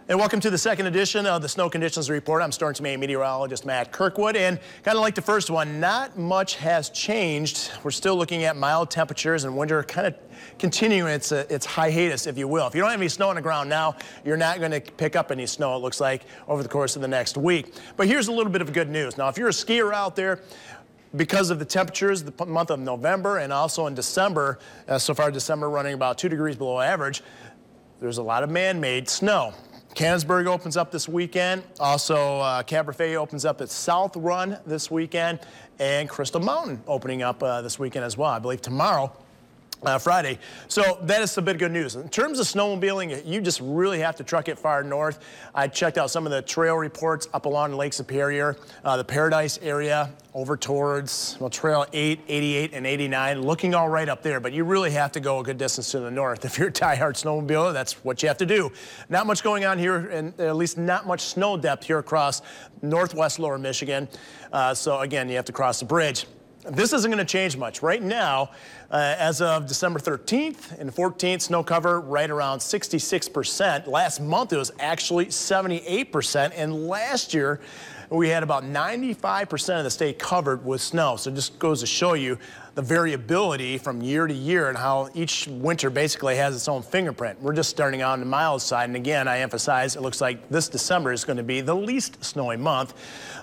And welcome to the second edition of the Snow Conditions Report. I'm Storm Team 8 meteorologist Matt Kirkwood, and kind of like the first one, not much has changed. We're still looking at mild temperatures and winter kind of continuing its hiatus, if you will. If you don't have any snow on the ground now, you're not going to pick up any snow, it looks like, over the course of the next week. But here's a little bit of good news. Now, if you're a skier out there, because of the temperatures, the month of November and also in December, so far December running about 2 degrees below average, there's a lot of man-made snow. Canonsburg opens up this weekend. Also, Cabernet opens up its South Run this weekend, and Crystal Mountain opening up this weekend as well, I believe tomorrow. Friday. So that is a bit of good news. In terms of snowmobiling, you just really have to truck it far north. I checked out some of the trail reports up along Lake Superior, the Paradise area, over towards Trail 8, 88, and 89, looking all right up there, but you really have to go a good distance to the north. If you're a diehard snowmobiler, that's what you have to do. Not much going on here, and at least not much snow depth here across northwest lower Michigan. So again, you have to cross the bridge. This isn't going to change much. Right now, as of December 13th and 14th, snow cover right around 66%. Last month, it was actually 78%. And last year, we had about 95% of the state covered with snow. So it just goes to show you the variability from year to year and how each winter basically has its own fingerprint. We're just starting out on the mild side. And again, I emphasize, it looks like this December is going to be the least snowy month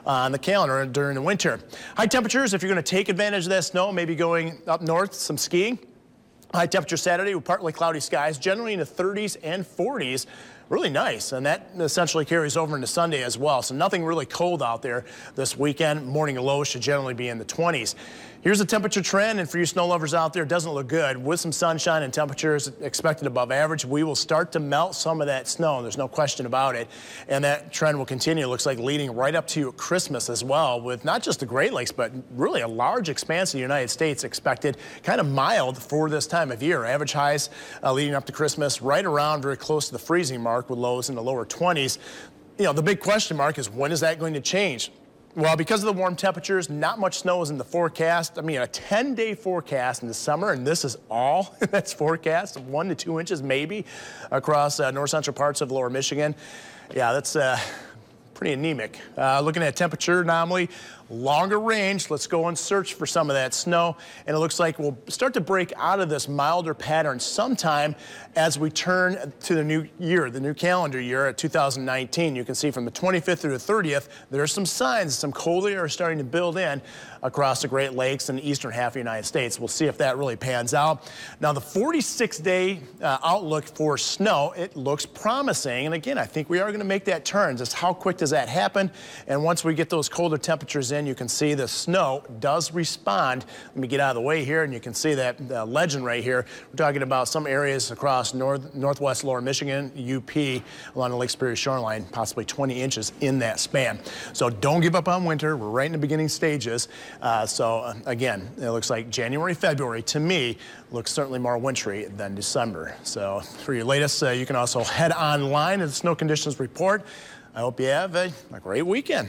on the calendar during the winter. High temperatures, if you're going to take advantage of that snow, maybe going up north, some skiing. High temperature Saturday with partly cloudy skies, generally in the 30s and 40s. Really nice, and that essentially carries over into Sunday as well. So nothing really cold out there this weekend. Morning lows should generally be in the 20s. Here's the temperature trend, and for you snow lovers out there, it doesn't look good. With some sunshine and temperatures expected above average, we will start to melt some of that snow. There's no question about it, and that trend will continue. It looks like leading right up to Christmas as well, with not just the Great Lakes, but really a large expanse of the United States expected kind of mild for this time of year. Average highs leading up to Christmas right around very close to the freezing mark with lows in the lower 20s. You know, the big question mark is, when is that going to change? Well, because of the warm temperatures, not much snow is in the forecast. I mean, a 10-day forecast in the summer, and this is all that's forecast, 1 to 2 inches maybe across north central parts of lower Michigan. Yeah, that's pretty anemic. Looking at temperature anomaly, longer range. Let's go and search for some of that snow. And it looks like we'll start to break out of this milder pattern sometime as we turn to the new year, the new calendar year at 2019. You can see from the 25th through the 30th, there's some signs, some cold air starting to build in across the Great Lakes and the eastern half of the United States. We'll see if that really pans out. Now, the 46-day outlook for snow, it looks promising. And again, I think we are going to make that turn. Just how quick does that happen? And once we get those colder temperatures in, you can see the snow does respond. Let me get out of the way here, and you can see that legend right here. We're talking about some areas across northwest lower Michigan, UP, along the Lake Superior shoreline, possibly 20 inches in that span. So don't give up on winter. We're right in the beginning stages. Again, it looks like January, February, to me, looks certainly more wintry than December. So for your latest, you can also head online to the Snow Conditions Report. I hope you have a great weekend.